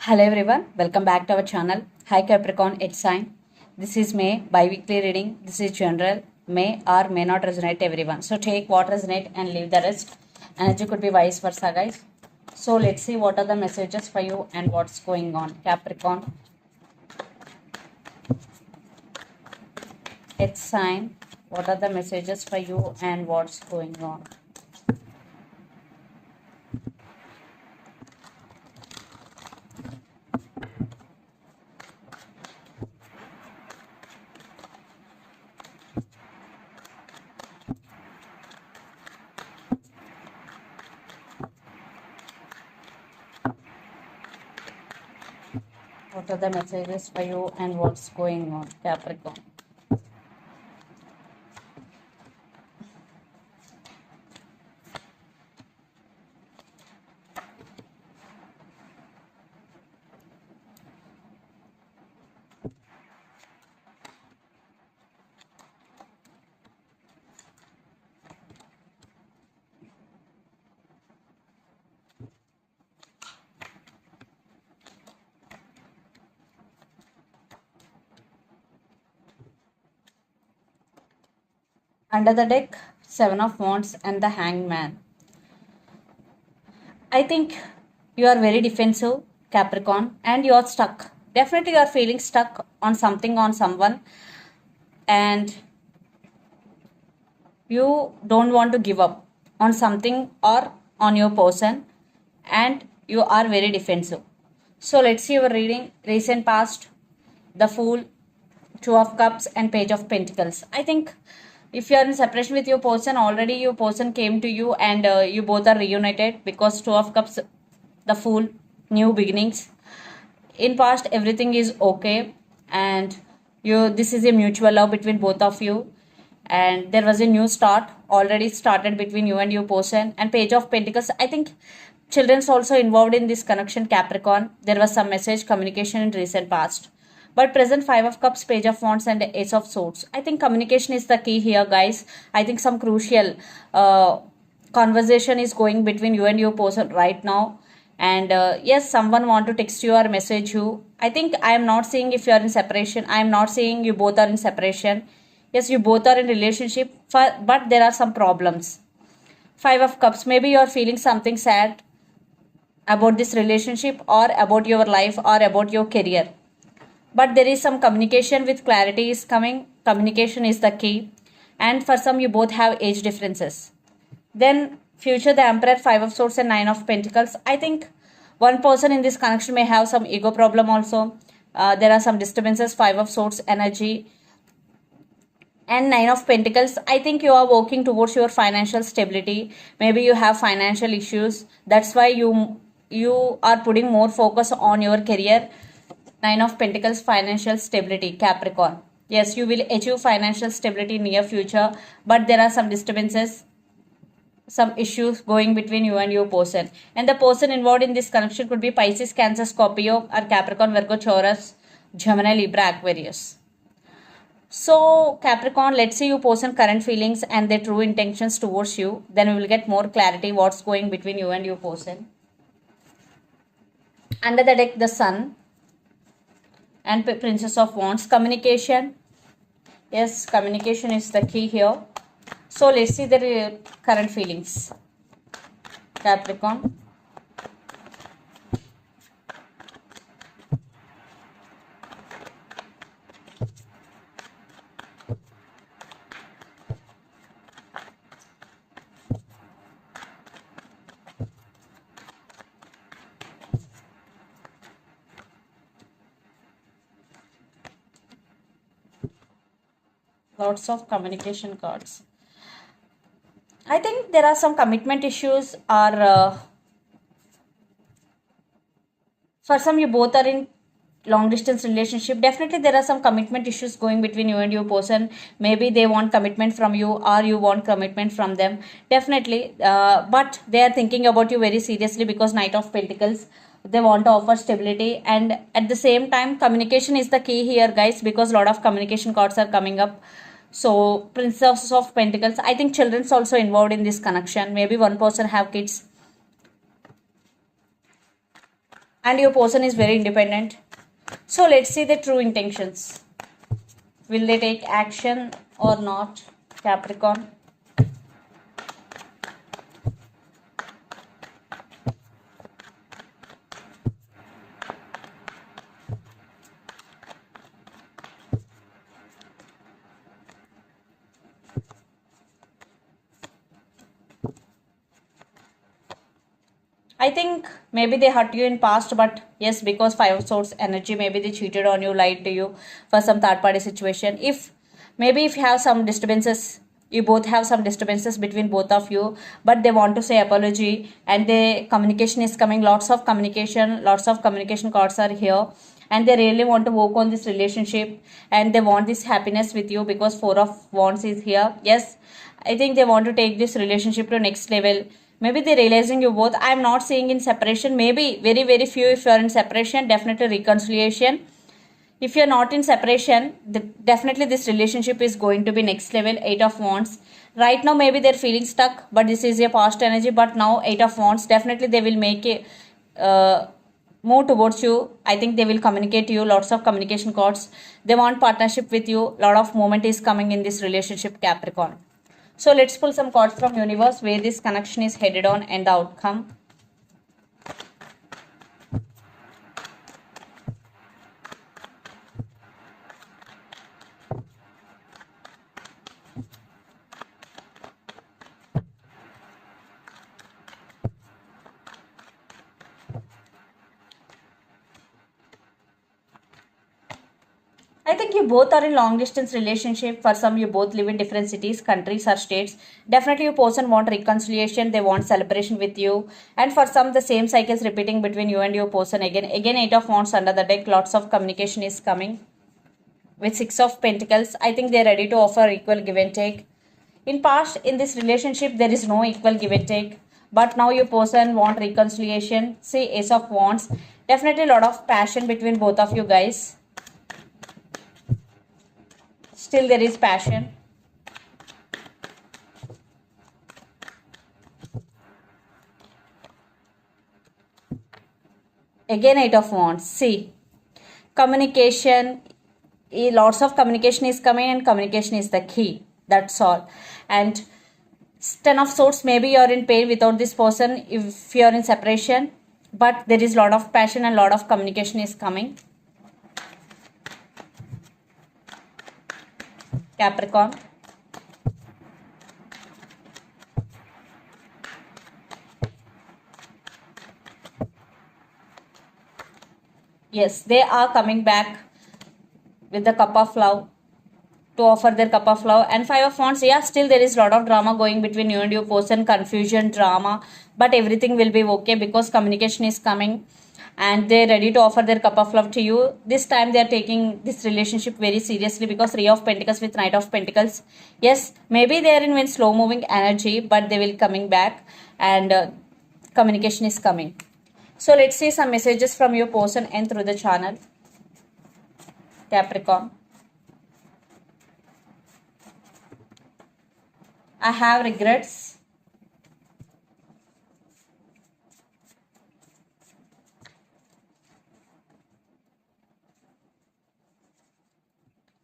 Hello everyone, welcome back to our channel. Hi Capricorn, it's sign. This is May bi-weekly reading. This is general. May or may not resonate everyone. So take what resonate and leave the rest. Energy could be vice versa, guys. So let's see what are the messages for you and what's going on. Capricorn, it's sign. What are the messages for you and what's going on? What are the messages for you and what's going on, Capricorn? Under the deck, Seven of Wands and the Hangman. I think you are very defensive, Capricorn, and you are stuck. Definitely, you are feeling stuck on something, on someone, and you don't want to give up on something or on your person, and you are very defensive. So, let's see your reading. Recent past, the Fool, Two of Cups, and Page of Pentacles. I think if you are in separation with your person, already your person came to you and you both are reunited because Two of Cups, the Fool, new beginnings. In past, everything is okay, and this is a mutual love between both of you, and there was a new start already started between you and your person. And Page of Pentacles, I think children's also involved in this connection, Capricorn. There was some message communication in recent past, but present Five of Cups, Page of Wands, and Ace of Swords. I think communication is the key here, guys. I think some crucial conversation is going between you and your person right now. And yes, someone want to text you or message you. I think I am not saying if you are in separation. I am not saying you both are in separation. Yes, you both are in relationship, but there are some problems. Five of Cups. Maybe you are feeling something sad about this relationship or about your life or about your career, but there is some communication with clarity is coming. Communication is the key, and for some you both have age differences. Then future, the Emperor, Five of Swords, and Nine of Pentacles. I think one person in this connection may have some ego problem also. There are some disturbances. Five of Swords energy and Nine of Pentacles. I think you are working towards your financial stability. Maybe you have financial issues, that's why you are putting more focus on your career. Nine of Pentacles, financial stability, Capricorn. Yes, you will achieve financial stability in near future, but there are some disturbances, some issues going between you and your person. And the person involved in this connection could be Pisces, Cancer, Scorpio, or Capricorn, Virgo, Taurus, Gemini, Libra, Aquarius. So Capricorn, let's see your person current feelings and their true intentions towards you. Then we will get more clarity what's going between you and your person. Under the deck, the Sun and Princess of Wands. Communication. Yes, communication is the key here. So let's see their current feelings, Capricorn. Lots of communication cards. I think there are some commitment issues, or for some you both are in long distance relationship. Definitely there are some commitment issues going between you and your person. Maybe they want commitment from you or you want commitment from them. Definitely, but they are thinking about you very seriously because Knight of Pentacles, they want to offer stability, and at the same time communication is the key here, guys, because a lot of communication cards are coming up. So Princess of Pentacles, I think children's also involved in this connection. Maybe one person have kids. and your person is very independent. So let's see the true intentions. Will they take action or not, Capricorn? I think maybe they hurt you in past, but yes, because five of swords energy, maybe they cheated on you, lied to you for some third party situation. If maybe if you have some disturbances, you both have some disturbances between both of you, but they want to say apology and the communication is coming. Lots of communication cards are here, and they really want to work on this relationship and they want this happiness with you because four of wands is here. Yes, I think they want to take this relationship to next level. Maybe they're realizing you both. I'm not saying in separation. Maybe very few if you're in separation. Definitely reconciliation. If you're not in separation, definitely this relationship is going to be next level. Eight of wands. Right now maybe they're feeling stuck, but this is a past energy. But now eight of wands. Definitely they will make a move towards you. I think they will communicate to you. Lots of communication cards. They want partnership with you. Lot of movement is coming in this relationship, Capricorn. So let's pull some cards from universe where this connection is headed on and the outcome. I think you both are in long distance relationship. For some, you both live in different cities, countries, or states. Definitely, your person want reconciliation. They want celebration with you. And for some, the same cycle is repeating between you and your person again. Again, eight of wands under the deck. Lots of communication is coming. With six of pentacles, I think they're ready to offer equal give and take. In past, in this relationship, there is no equal give and take. But now your person want reconciliation. See, ace of wands. Definitely a lot of passion between both of you guys. Still there is passion. Again eight of wands. See, communication, lots of communication is coming and communication is the key. That's all. And ten of swords, maybe you're in pain without this person if you're in separation, but there is lot of passion and lot of communication is coming. Capricorn. Yes, they are coming back with the cup of love to offer their cup of love. And five of wands, yeah, still there is a lot of drama going between you and your person, confusion, drama, but everything will be okay because communication is coming and they're ready to offer their cup of love to you. This time they are taking this relationship very seriously because three of pentacles with knight of pentacles. Yes, maybe they are in slow moving energy, but they will coming back and communication is coming. So let's see some messages from your person and through the channel, Capricorn. I have regrets.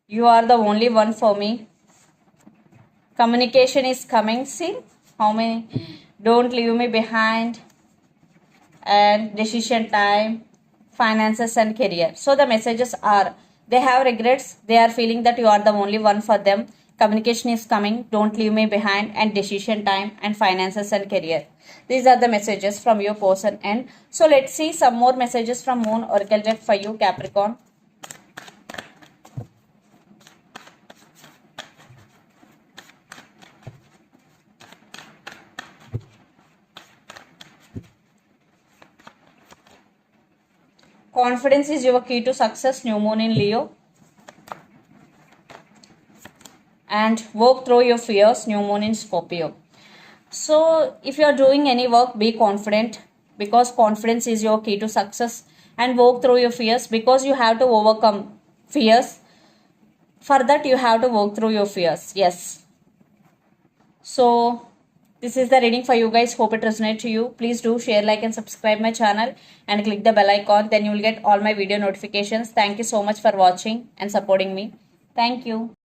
You are the only one for me. Communication is coming. See how many. Don't leave me behind. And decision time, finances and career. So the messages are, they have regrets. They are feeling that you are the only one for them. Communication is coming. Don't leave me behind. And decision time and finances and career. These are the messages from your person. And so let's see some more messages from Moon Oracle deck for you, Capricorn. Confidence is your key to success, new moon in Leo. And work through your fears, new moon in Scorpio. So if you are doing any work, be confident because confidence is your key to success, and work through your fears because you have to overcome fears. For that you have to work through your fears. Yes. So This is the reading for you guys. Hope it resonates to you. Please do share, like and subscribe my channel and click the bell icon. Then you will get all my video notifications. Thank you so much for watching and supporting me. Thank you.